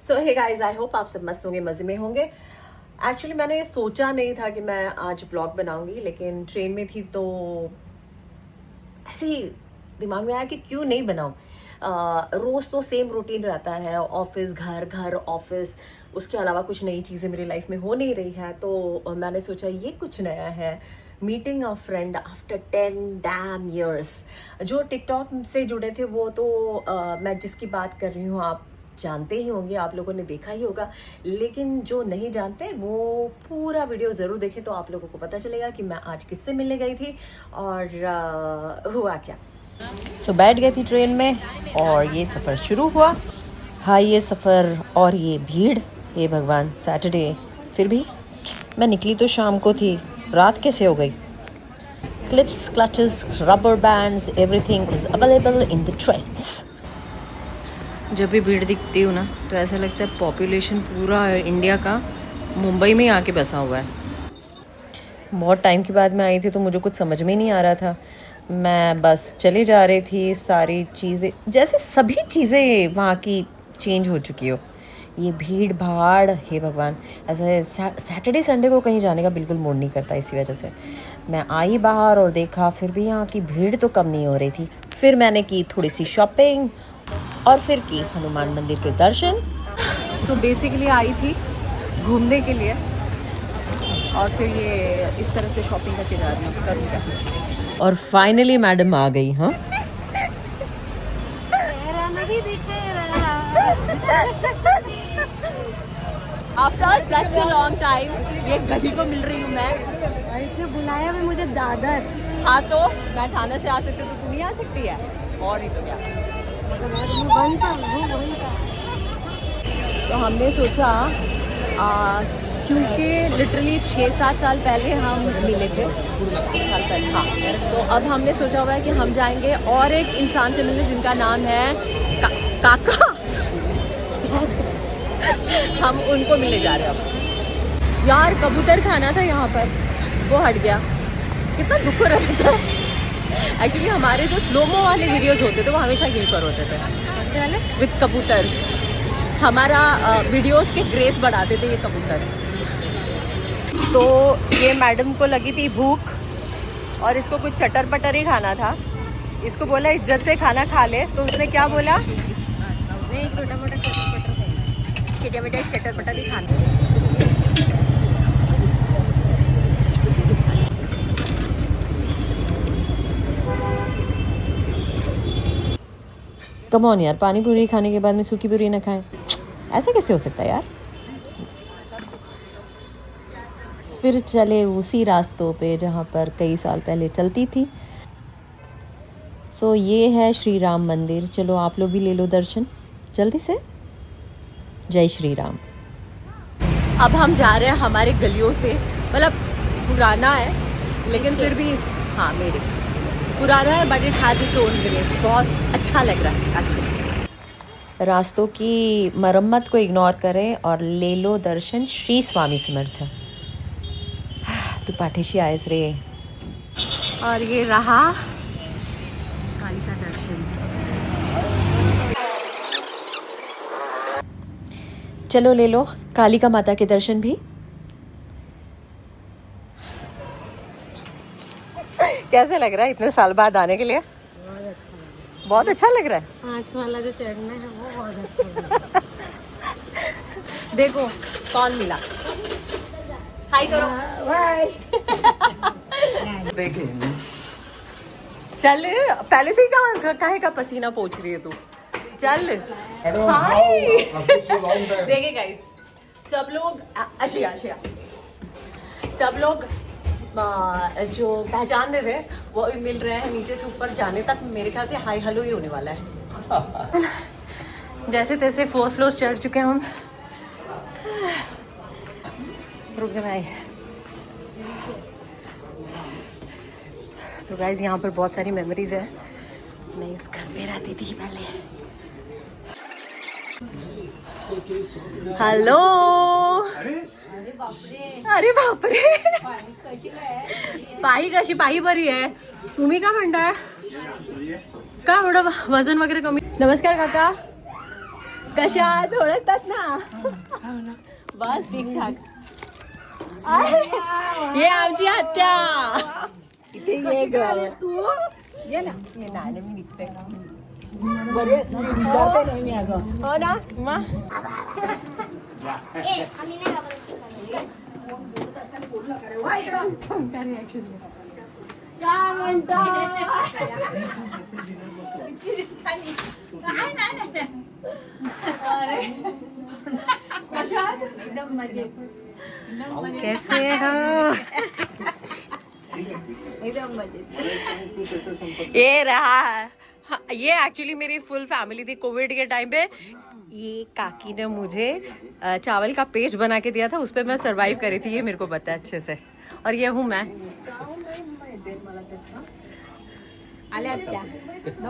So hey guys, I hope आप सब मस्त होंगे, मजे में होंगे। एक्चुअली मैंने सोचा नहीं था कि मैं आज व्लॉग बनाऊंगी, लेकिन ट्रेन में थी तो ऐसे ही दिमाग में आया कि क्यों नहीं बनाऊं। रोज तो सेम रूटीन रहता है, ऑफिस घर घर ऑफिस, उसके अलावा कुछ नई चीज़ें मेरी लाइफ में हो नहीं रही है। तो मैंने सोचा ये कुछ नया है, मीटिंग अ फ्रेंड आफ्टर 10 डैम ईयर्स। जो टिकटॉक से जुड़े थे वो तो मैं जिसकी बात कर रही हूँ आप जानते ही होंगे, आप लोगों ने देखा ही होगा, लेकिन जो नहीं जानते वो पूरा वीडियो ज़रूर देखें तो आप लोगों को पता चलेगा कि मैं आज किससे मिलने गई थी और हुआ क्या। सो बैठ गई थी ट्रेन में और ये सफ़र शुरू हुआ। हाँ, ये सफ़र और ये भीड़, हे भगवान, सैटरडे। फिर भी मैं निकली तो शाम को थी, रात कैसे हो गई। Clips, clutches, rubber bands, everything is available in the trains. जब भी भीड़ दिखती हूँ ना तो ऐसा लगता है पॉपुलेशन पूरा इंडिया का मुंबई में ही आके बसा हुआ है। बहुत टाइम के बाद मैं आई थी तो मुझे कुछ समझ में नहीं आ रहा था। मैं बस चले जा रही थी, सारी चीज़ें जैसे सभी चीज़ें वहाँ की चेंज हो चुकी हो। ये भीड़ भाड़, हे भगवान, ऐसे सैटरडे संडे को कहीं जाने का बिल्कुल मूड नहीं करता। इसी वजह से मैं आई बाहर और देखा, फिर भी यहाँ की भीड़ तो कम नहीं हो रही थी। फिर मैंने की थोड़ी सी शॉपिंग और फिर की हनुमान मंदिर के दर्शन। सो बेसिकली आई थी घूमने के लिए और फिर ये इस तरह से शॉपिंग करके जा रही हूँ, करूँ क्या। और फाइनली मैडम आ गई। हाँ, after such a long time ये गधी को मिल रही हूँ मैं, और इसने बुलाया भी मुझे दादर। हाँ तो मैं थाने से आ सकती हूँ तो तुम ही आ सकती है, और नहीं तो क्या। तो हमने सोचा क्योंकि लिटरली 6-7 साल पहले हम मिले थे, 7 साल पहले, हाँ। तो अब हमने सोचा हुआ है कि हम जाएंगे और एक इंसान से मिलने जिनका नाम है काका। हम उनको मिलने जा रहे हैं अब। यार कबूतर खाना था यहाँ पर, वो हट गया, कितना दुख हो रहा था। एक्चुअली हमारे जो स्लोमो वाले वीडियोस होते थे वो हमेशा यहीं पर होते थे विद कबूतर्स। हमारा वीडियोस के ग्रेस बढ़ाते थे ये कबूतर। तो ये मैडम को लगी थी भूख और इसको कुछ चटर पटर ही खाना था। इसको बोला इज्जत से खाना खा ले, तो उसने क्या बोला, नहीं छोटा मोटा छोटे मोटे चटर पटर ही खाना। कम ऑन यार, पानी पूरी खाने के बाद में सूखी पूरी ना खाएं, ऐसा कैसे हो सकता है यार। फिर चले उसी रास्तों पे जहाँ पर कई साल पहले चलती थी। सो ये है श्री राम मंदिर। चलो आप लोग भी ले लो दर्शन जल्दी से। जय श्री राम। अब हम जा रहे हैं हमारे गलियों से, मतलब पुराना है लेकिन फिर भी हाँ मेरे पुराना है but it has its own grace. बहुत अच्छा लग रहा है एक्चुअली। रास्तों की मरम्मत को इग्नोर करें और ले लो दर्शन श्री स्वामी समर्थ। तू पाठीशी आहेस रे। और ये रहा काली का दर्शन। चलो ले लो कालिका माता के दर्शन भी। कैसे लग रहा है इतने साल बाद आने के लिए? बहुत अच्छा लग रहा है। 5 वाला जो चढ़ना है वो बहुत अच्छा लग रहा है। देखो कौन मिला, हाय करो। चल पहले से ही काहे का पसीना पोंछ रही है तू, चल। हाय देखिए गाइस, सब लोग आशिया सब लोग जो पहचानते थे वो अभी मिल रहे हैं। नीचे से ऊपर जाने तक मेरे ख्याल से हाई हेलो ही होने वाला है। जैसे तैसे 4th फ्लोर चढ़ चुके हैं हम। रुक जाए। तो गाइज यहाँ पर बहुत सारी मेमोरीज है। मैं इस घर पे रहती थी पहले। हेलो, अरे बापरे, पाही कशी बरी आहे, तुम्ही का म्हणताय? का एवढं वजन वगैरे कमी? नमस्कार काका, कशा ओळखतात ना बस ठीक ठाक ये आमची आत्या इथे ये ग तू ये ना ये ना मी निघते बरे विचारते नाही मी अगं हो ना मग काय म्हणता कैसे हो ये रहा हाँ, ये एक्चुअली मेरी फुल फैमिली थी कोविड के टाइम पे ये काकी ने मुझे चावल का पेज बना के दिया था उस पर मैं सरवाइव करी थी ये मेरे को पता है अच्छे से और ये हूँ मैं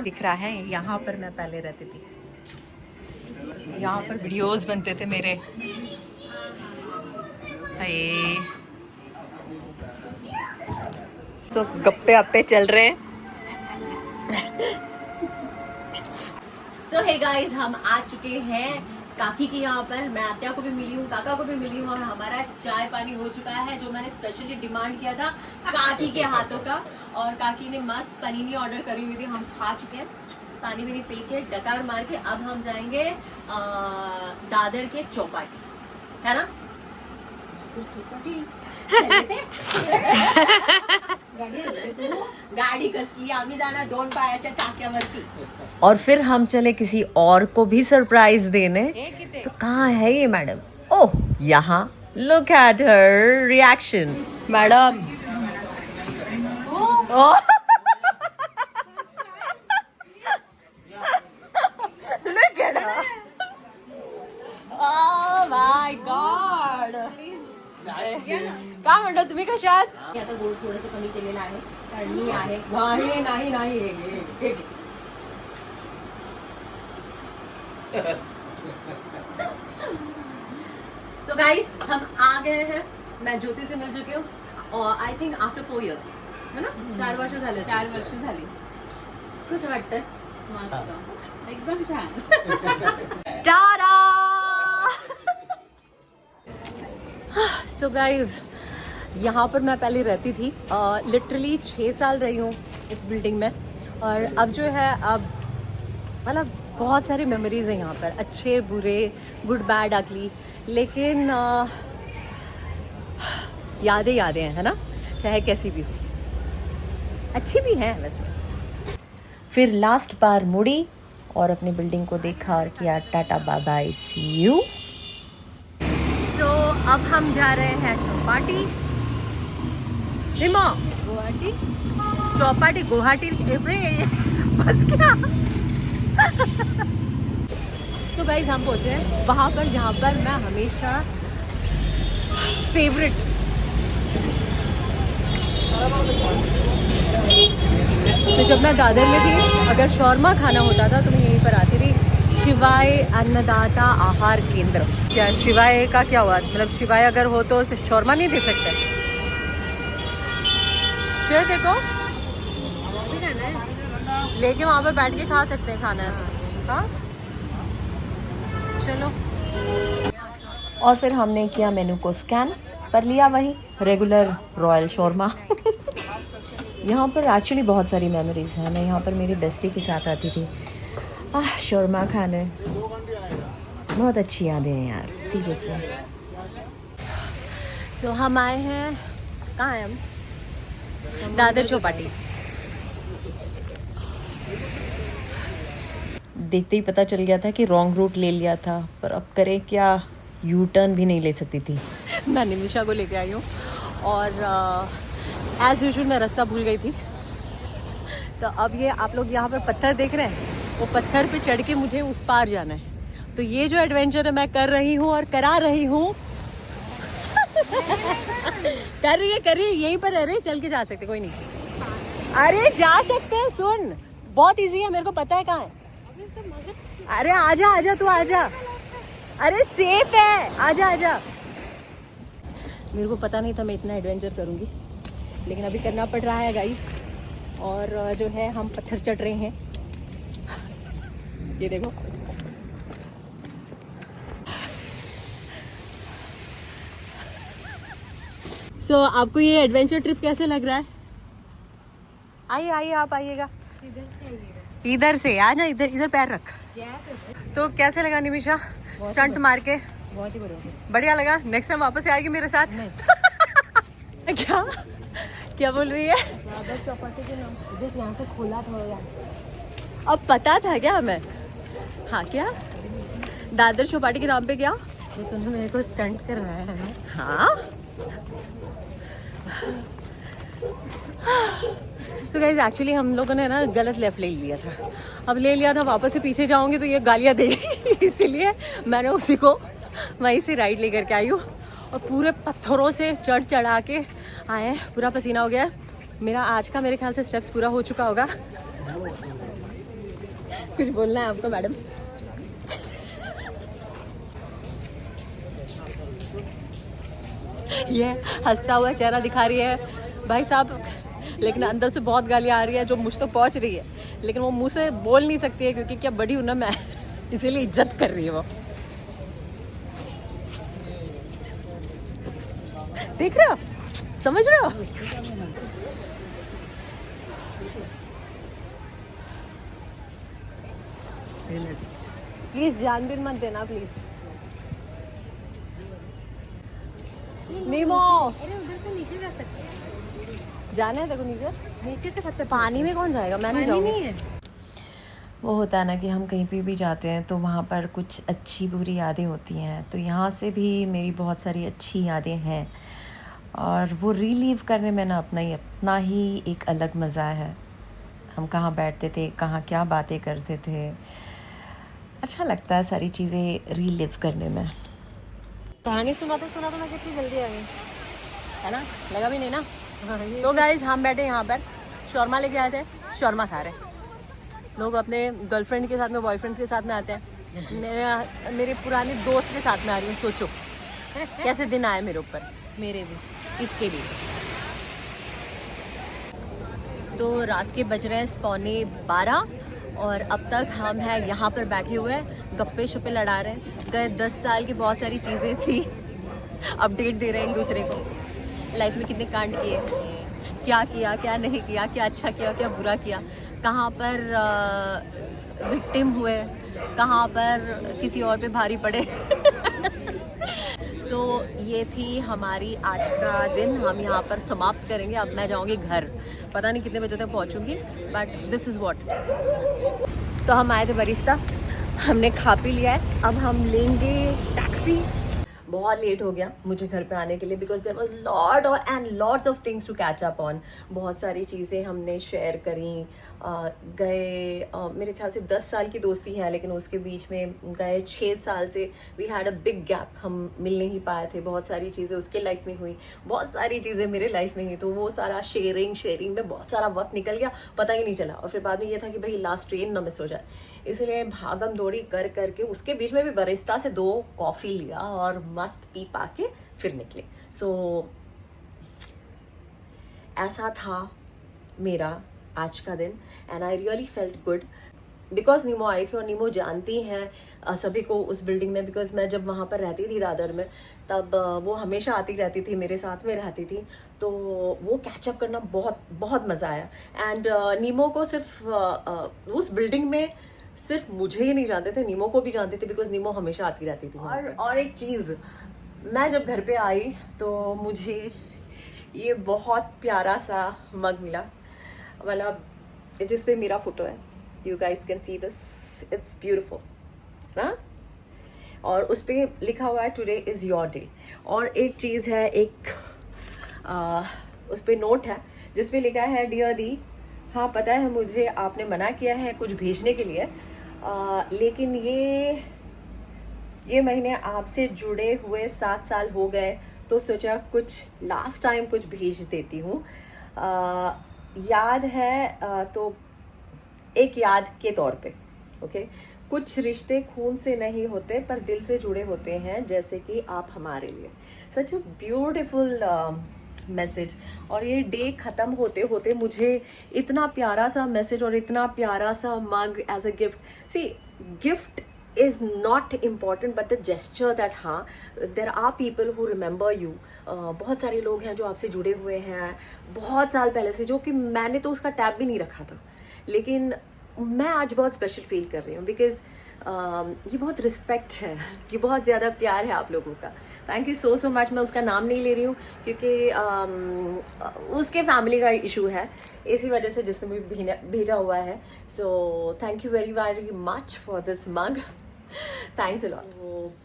दिख रहा है यहाँ पर मैं पहले रहती थी यहाँ पर वीडियोस बनते थे मेरे तो गप्पे अप्पे चल रहे हैं सो हे गाइस हम आ चुके हैं काकी के यहाँ पर मैं आत्या को भी मिली हूँ काका को भी मिली हूँ और हमारा चाय पानी हो चुका है जो मैंने स्पेशली डिमांड किया था काकी के हाथों का और काकी ने मस्त पनीनी ऑर्डर करी हुई थी हम खा चुके हैं पानी भी नहीं पी के डकार मार के अब हम जाएंगे दादर के चौपाटी है ना गाडी कसली आम्ही जाणार 2 पायाच्या टाक्यावरती और फिर हम चले किसी और को भी सरप्राइज देने तो कहाँ है ये मैडम ओह यहाँ look at her reaction madam look at her oh my God काय म्हणतो तुम्ही कशा आहात आता गोड थोडंसं कमी केलेलं आहे थंडी आहे नाही नाही नाही तो गाइस हम आ गए हैं मैं ज्योति से मिल चुकी हूँ और आई थिंक आफ्टर 4 years है ना 4 वर्ष झाले 4 वर्ष झाली कसं वाटतंय मस्त एकदम छान टाडा सो गाइज यहाँ पर मैं पहले रहती थी लिटरली 6 साल रही हूँ इस बिल्डिंग में और अब जो है अब मतलब बहुत सारी मेमोरीज हैं यहाँ पर अच्छे बुरे गुड बैड अगली लेकिन यादें यादें हैं है ना चाहे कैसी भी हो अच्छी भी हैं वैसे फिर लास्ट बार मुड़ी और अपनी बिल्डिंग को देखा और किया tata bye bye see you तो अब हम जा रहे हैं चौपाटी गुवाहाटी चौपाटी गुवाहाटी बस क्या सो गाइस हम पहुंचे वहाँ पर जहाँ पर मैं हमेशा फेवरेट तो जब मैं दादर में थी अगर शौरमा खाना होता था तो मैं यहीं पर आती थी शिवाय अन्नदाता आहार केंद्र क्या शिवाय का क्या हुआ मतलब शिवाय अगर हो तो उसमें शौरमा नहीं दे सकते चलो देखो लेके वहाँ पर बैठ के खा सकते हैं खाना हाँ चलो और फिर हमने किया मेनू को स्कैन पर लिया वही रेगुलर रॉयल शौरमा यहाँ पर एक्चुअली बहुत सारी मेमोरीज हैं मैं यहाँ पर मेरी बेस्टी के साथ आती थी शौरमा खाने बहुत अच्छी यादें हैं यार सीरियसली सो हम आए हैं कहाँ हैं हम दादर चौपाटी देखते ही पता चल गया था कि रॉन्ग रूट ले लिया था पर अब करें क्या यू टर्न भी नहीं ले सकती थी मैं निमिषा को लेके आई हूँ और एज़ यूजुअल मैं रास्ता भूल गई थी तो अब ये आप लोग यहाँ पर पत्थर देख रहे हैं वो पत्थर पे चढ़ के मुझे उस पार जाना है तो ये जो एडवेंचर है मैं कर रही हूँ और करा रही हूँ कर रही है यहीं पर रह रही चल के जा सकते कोई नहीं अरे जा सकते हैं सुन बहुत इजी है मेरे को पता है कहाँ है अरे आजा तू आजा अरे सेफ है आजा मेरे को पता नहीं था मैं इतना एडवेंचर करूँगी लेकिन अभी करना पड़ रहा है गाइस और जो है हम पत्थर चढ़ रहे हैं ये देखो सो आपको ये एडवेंचर ट्रिप कैसे लग रहा है? आइए आइए, आप आइएगा इधर से आइएगा। इधर से। आ ना, इधर इधर पैर रख। क्या तो कैसे लगा निमिषा स्टंट मार के? बहुत ही बढ़िया। बढ़िया लगा। नेक्स्ट टाइम वापस से आएगी मेरे साथ? क्या क्या बोल रही है? दादर चौपाटी के नाम देख, यहाँ से खोला था यार। अब पता था क्या हमें? हाँ, क्या दादर चौपाटी के नाम पे क्या? जो तूने मेरे को स्टंट करवाया है। हाँ। तो गाइस एक्चुअली हम लोगों ने ना गलत लेफ्ट ले लिया था। अब ले लिया था, वापस से पीछे जाऊंगी तो ये गालियाँ देगी इसीलिए मैंने उसी को वहीं से राइट लेकर के आई हूँ। और पूरे पत्थरों से चढ़ चढ़ा के आए हैं, पूरा पसीना हो गया है मेरा। आज का मेरे ख्याल से स्टेप्स पूरा हो चुका होगा। कुछ बोलना है आपको मैडम? ये हंसता हुआ चेहरा दिखा रही है भाई साहब, लेकिन अंदर से बहुत गालियाँ आ रही है जो मुझ तक पहुंच रही है, लेकिन वो मुंह से बोल नहीं सकती है क्योंकि क्या बड़ी हूं ना मैं, इसीलिए इज्जत कर रही है वो। देख रहे हो, समझ रहे हो? प्लीज जानबीन मत देना प्लीज। नीमो अरे उधर से नीचे जा सकते हैं। जाना है देखो नीचे। नीचे से पत्थर पानी में कौन जाएगा? मैं नहीं पानी जाऊंगी। नहीं है। वो होता है ना कि हम कहीं पे भी जाते हैं तो वहाँ पर कुछ अच्छी बुरी यादें होती हैं, तो यहाँ से भी मेरी बहुत सारी अच्छी यादें हैं और वो रीलीव करने में ना अपना ही एक अलग मज़ा है। हम कहाँ बैठते थे, कहाँ क्या बातें करते थे, अच्छा लगता है सारी चीज़ें रीलिव करने में। कहानी सुनाते सुनाते मैं कितनी जल्दी आ गई, है ना? लगा भी नहीं ना? हाँ, ये तो गाइज हम बैठे यहाँ पर, शौरमा लेके आए थे, शौरमा खा रहे। लोग अपने गर्लफ्रेंड के साथ में, बॉयफ्रेंड्स के साथ में आते हैं। मेरे पुराने दोस्त के साथ में आ रही हूँ। सोचो कैसे दिन आए मेरे ऊपर, मेरे भी। इसके भी। तो रात के बज रहे हैं 11:15 और अब तक हम हैं यहाँ पर बैठे हुए हैं, गप्पे शप्पे लड़ा रहे हैं। गए 10 साल की बहुत सारी चीज़ें थी, अपडेट दे रहे हैं एक दूसरे को। लाइफ में कितने कांड किए, क्या किया क्या नहीं किया, क्या अच्छा किया क्या बुरा किया, कहाँ पर विक्टिम हुए, कहाँ पर किसी और पे भारी पड़े। सो ये थी हमारी आज का दिन, हम यहाँ पर समाप्त करेंगे। अब मैं जाऊँगी घर, पता नहीं कितने बजे तक पहुँचूँगी, बट दिस इज़ व्हाट। तो हम आए थे बरिस्ता, हमने खा पी लिया है, अब हम लेंगे टैक्सी। बहुत लेट हो गया मुझे घर पे आने के लिए because there was lot and lots of things to catch up on. बहुत सारी चीज़ें हमने शेयर करी। मेरे ख्याल से 10 साल की दोस्ती है, लेकिन उसके बीच में गए 6 साल से we had a big gap, हम मिल नहीं पाए थे। बहुत सारी चीज़ें उसके लाइफ में हुई, बहुत सारी चीज़ें मेरे लाइफ में हुई, तो वो सारा शेयरिंग में बहुत सारा वक्त निकल गया, पता ही नहीं चला। और फिर बाद में ये था कि भाई लास्ट ट्रेन ना मिस हो जाए, इसलिए भागम दौड़ी कर करके उसके बीच में भी बरिस्ता से 2 कॉफ़ी लिया और मस्त पी पा के फिर निकले। सो ऐसा था मेरा आज का दिन and I really felt good because Nemo आई थी। और नीमो जानती हैं सभी को उस बिल्डिंग में, बिकॉज मैं जब वहाँ पर रहती थी दादर में, तब वो हमेशा आती रहती थी, मेरे साथ में रहती थी, तो वो कैचअप करना बहुत बहुत मज़ा आया। एंड नीमो को सिर्फ उस बिल्डिंग में सिर्फ मुझे ही नहीं जानते थे, नीमो को भी जानते थे बिकॉज नीमो हमेशा आती रहती थी। और एक चीज़, मैं जब घर पे आई तो मुझे ये बहुत प्यारा सा मग मिला, मतलब जिस पे मेरा फोटो है। You guys can see this, it's beautiful ना। और उस पे लिखा हुआ है टुडे इज़ योर डे। और एक चीज़ है, एक उस पे नोट है जिस पे लिखा है डियर दी, हाँ पता है मुझे आपने मना किया है कुछ भेजने के लिए, लेकिन ये महीने आपसे जुड़े हुए 7 साल हो गए, तो सोचा कुछ लास्ट टाइम कुछ भेज देती हूँ। याद है तो एक याद के तौर पे, ओके। कुछ रिश्ते खून से नहीं होते पर दिल से जुड़े होते हैं, जैसे कि आप हमारे लिए। सच अ ब्यूटिफुल मैसेज। और ये डे ख़त्म होते होते मुझे इतना प्यारा सा मैसेज और इतना प्यारा सा mug as a gift. See gift is not important but the gesture that हाँ there are people who remember you. बहुत सारे लोग हैं जो आपसे जुड़े हुए हैं बहुत साल पहले से, जो कि मैंने तो उसका टैब भी नहीं रखा था, लेकिन मैं आज बहुत स्पेशल फील कर रही हूँ बिकॉज ये बहुत रिस्पेक्ट है, ये बहुत ज़्यादा प्यार है आप लोगों का. Thank you so much. मैं उसका नाम नहीं ले रही हूँ क्योंकि उसके फैमिली का इशू है, इसी वजह से जिसने मुझे भेजा हुआ है. So thank you very very much for this mug. Thanks a lot.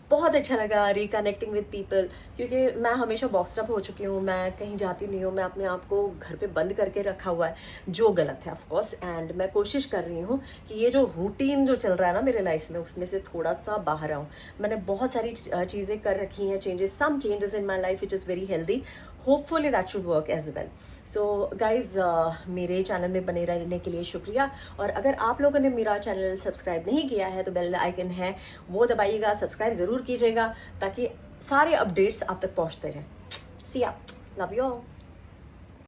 बहुत अच्छा लगा रिकनेक्टिंग विद पीपल, क्योंकि मैं हमेशा बॉक्स्ड अप हो चुकी हूँ, मैं कहीं जाती नहीं हूँ, मैं अपने आप को घर पे बंद करके रखा हुआ है, जो गलत है ऑफ कोर्स. एंड मैं कोशिश कर रही हूँ कि ये जो रूटीन जो चल रहा है ना मेरे लाइफ में, उसमें से थोड़ा सा बाहर आऊँ. मैंने बहुत सारी चीज़ें कर रखी हैं, some changes in my life which is very healthy. Hopefully that should work as well. So guys मेरे चैनल में बने रहने के लिए शुक्रिया. और अगर आप लोगों ने मेरा चैनल सब्सक्राइब नहीं किया है तो बेल आइकन है वो दबाइएगा, सब्सक्राइब ज़रूर कीजिएगा ताकि सारे अपडेट्स आप तक पहुंचते रहें. सी या, लव यू ऑल.